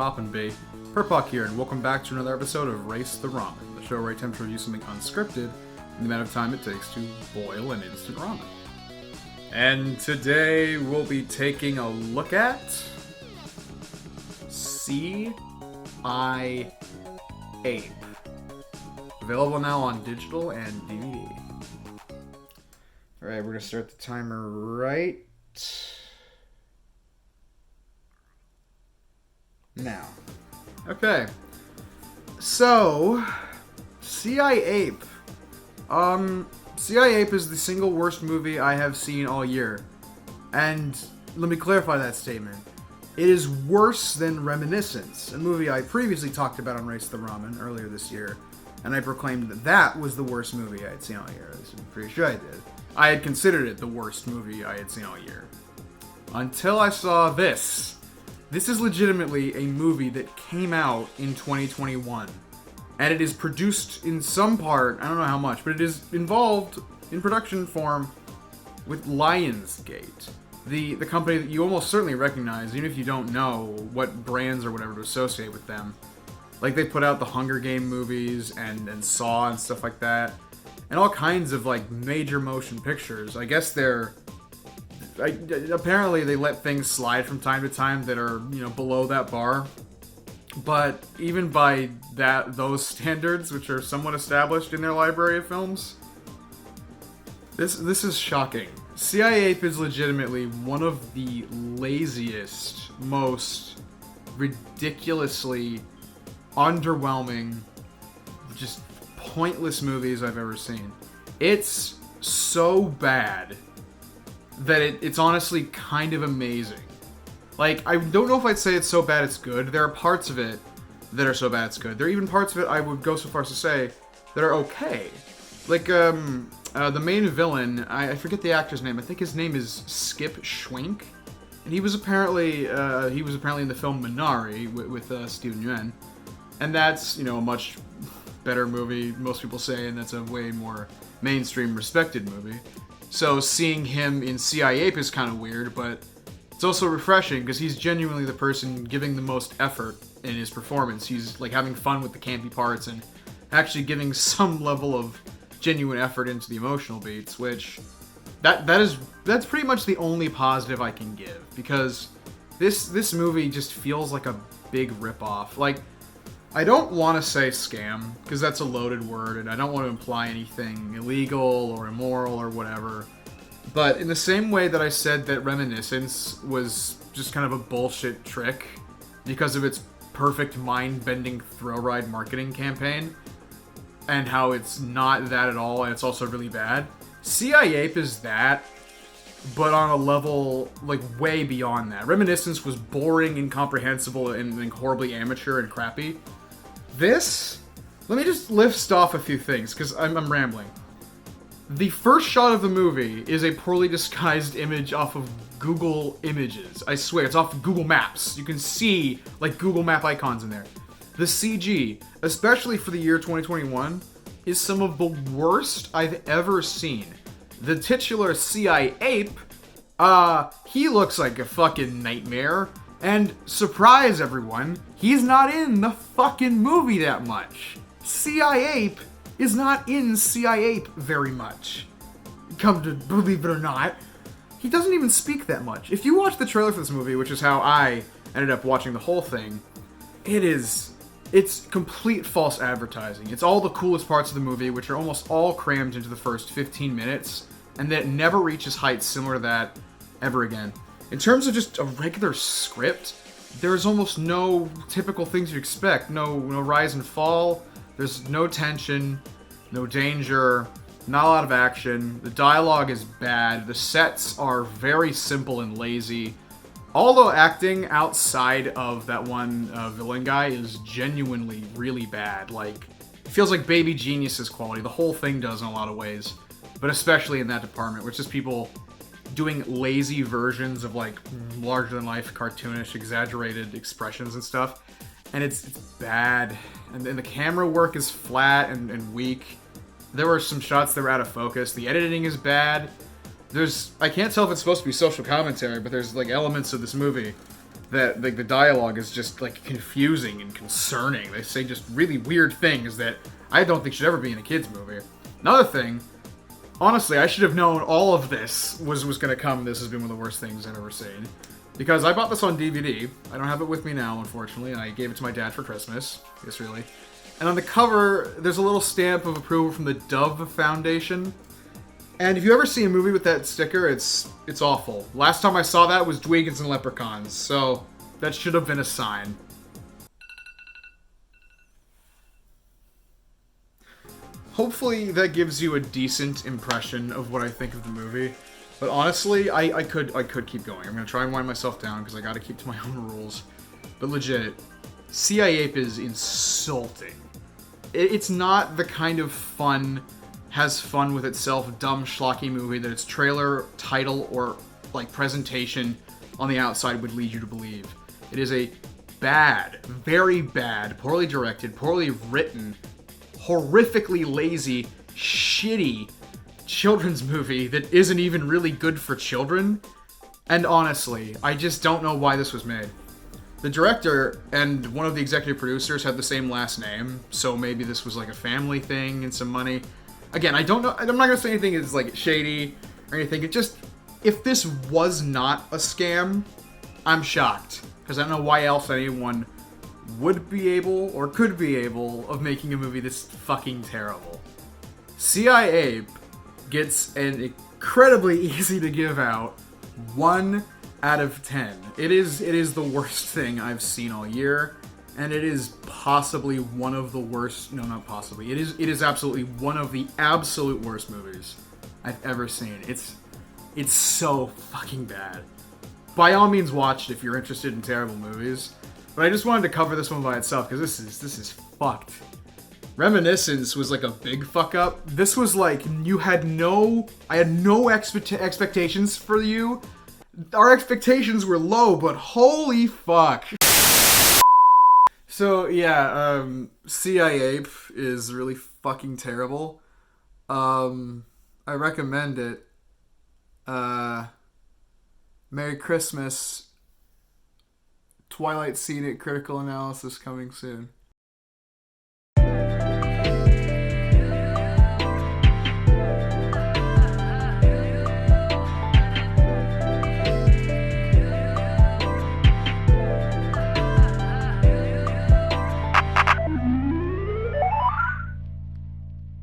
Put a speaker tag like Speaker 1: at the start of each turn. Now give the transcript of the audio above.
Speaker 1: poppin', B? Perpuck here, and welcome back to another episode of Race the Ramen, the show where I attempt to review something unscripted in the amount of time it takes to boil an instant ramen. And today we'll be taking a look at C.I.Ape. Available now on digital and DVD. Alright, we're gonna start the timer right now. Okay. So, C.I.Ape. C.I.Ape is the single worst movie I have seen all year. And let me clarify that statement. It is worse than Reminiscence, a movie I previously talked about on Race the Ramen earlier this year. And I proclaimed that that was the worst movie I had seen all year. I'm pretty sure I did. I had considered it the worst movie I had seen all year. Until I saw this. This is legitimately a movie that came out in 2021. And it is produced in some part, I don't know how much, but it is involved in production form with Lionsgate. The company that you almost certainly recognize, even if you don't know what brands or whatever to associate with them. Like, they put out the Hunger Game movies and Saw and stuff like that. And all kinds of, like, major motion pictures. I guess apparently they let things slide from time to time that are, below that bar. But even by those standards, which are somewhat established in their library of films, this is shocking. C.I.Ape is legitimately one of the laziest, most ridiculously underwhelming, just pointless movies I've ever seen. It's so bad that it's honestly kind of amazing. Like, I don't know if I'd say it's so bad it's good. There are parts of it that are so bad it's good. There are even parts of it I would go so far as to say that are okay. Like, the main villain, I forget the actor's name. I think his name is Skip Schwenk. And he was apparently in the film Minari with Steven Yeun. And that's, a much better movie, most people say, and that's a way more mainstream respected movie. So seeing him in C.I.Ape is kind of weird, but it's also refreshing because he's genuinely the person giving the most effort in his performance. He's like having fun with the campy parts and actually giving some level of genuine effort into the emotional beats, which that's pretty much the only positive I can give, because this movie just feels like a big ripoff. Like, I don't want to say scam, because that's a loaded word, and I don't want to imply anything illegal or immoral or whatever. But in the same way that I said that Reminiscence was just kind of a bullshit trick because of its perfect mind-bending thrill ride marketing campaign, and how it's not that at all, and it's also really bad, C.I.Ape is that, but on a level, like, way beyond that. Reminiscence was boring, incomprehensible, and horribly amateur and crappy. This, let me just list off a few things, because I'm rambling. The first shot of the movie is a poorly disguised image off of Google Images. I swear, it's off Google Maps. You can see, like, Google Map icons in there. The CG, especially for the year 2021, is some of the worst I've ever seen. The titular C.I.Ape, he looks like a fucking nightmare. And, surprise everyone, he's not in the fucking movie that much. C.I.Ape is not in C.I.Ape very much. Come to believe it or not, he doesn't even speak that much. If you watch the trailer for this movie, which is how I ended up watching the whole thing, it's complete false advertising. It's all the coolest parts of the movie, which are almost all crammed into the first 15 minutes, and that never reaches heights similar to that ever again. In terms of just a regular script, there's almost no typical things you expect. No rise and fall. There's no tension, no danger, not a lot of action. The dialogue is bad. The sets are very simple and lazy. All the acting outside of that one villain guy is genuinely really bad. Like, it feels like Baby Genius's quality. The whole thing does in a lot of ways, but especially in that department, which is people doing lazy versions of, like, larger-than-life, cartoonish, exaggerated expressions and stuff. And it's bad. And then the camera work is flat and weak. There were some shots that were out of focus. The editing is bad. I can't tell if it's supposed to be social commentary, but there's, like, elements of this movie that like the dialogue is just like confusing and concerning. They say just really weird things that I don't think should ever be in a kids movie. Another thing, honestly, I should have known all of this was going to come. This has been one of the worst things I've ever seen. Because I bought this on DVD. I don't have it with me now, unfortunately. I gave it to my dad for Christmas. Yes, really. And on the cover, there's a little stamp of approval from the Dove Foundation. And if you ever see a movie with that sticker, it's awful. Last time I saw that was Dweegans and Leprechauns, so that should have been a sign. Hopefully that gives you a decent impression of what I think of the movie. But honestly, I could keep going. I'm gonna try and wind myself down because I gotta keep to my own rules. But legit, C.I.Ape is insulting. It's not the kind of fun, has fun with itself, dumb, schlocky movie that its trailer, title, or like presentation on the outside would lead you to believe. It is a bad, very bad, poorly directed, poorly written, horrifically lazy, shitty children's movie that isn't even really good for children. And honestly, I just don't know why this was made. The director and one of the executive producers had the same last name, so maybe this was like a family thing and some money. Again, I don't know. I'm not gonna say anything is like shady or anything. It just, if this was not a scam, I'm shocked because I don't know why else anyone would be able or could be able of making a movie this fucking terrible. C.I.Ape gets an incredibly easy to give out 1 out of 10. It is the worst thing I've seen all year, and it is possibly one of the worst. No, not possibly. It is absolutely one of the absolute worst movies I've ever seen. It's so fucking bad. By all means, watch it if you're interested in terrible movies. But I just wanted to cover this one by itself because this is fucked. Reminiscence was like a big fuck up. This was like I had no expectations for you. Our expectations were low, but holy fuck. So yeah, C.I.Ape is really fucking terrible. I recommend it. Merry Christmas. Twilight Scene It critical analysis coming soon.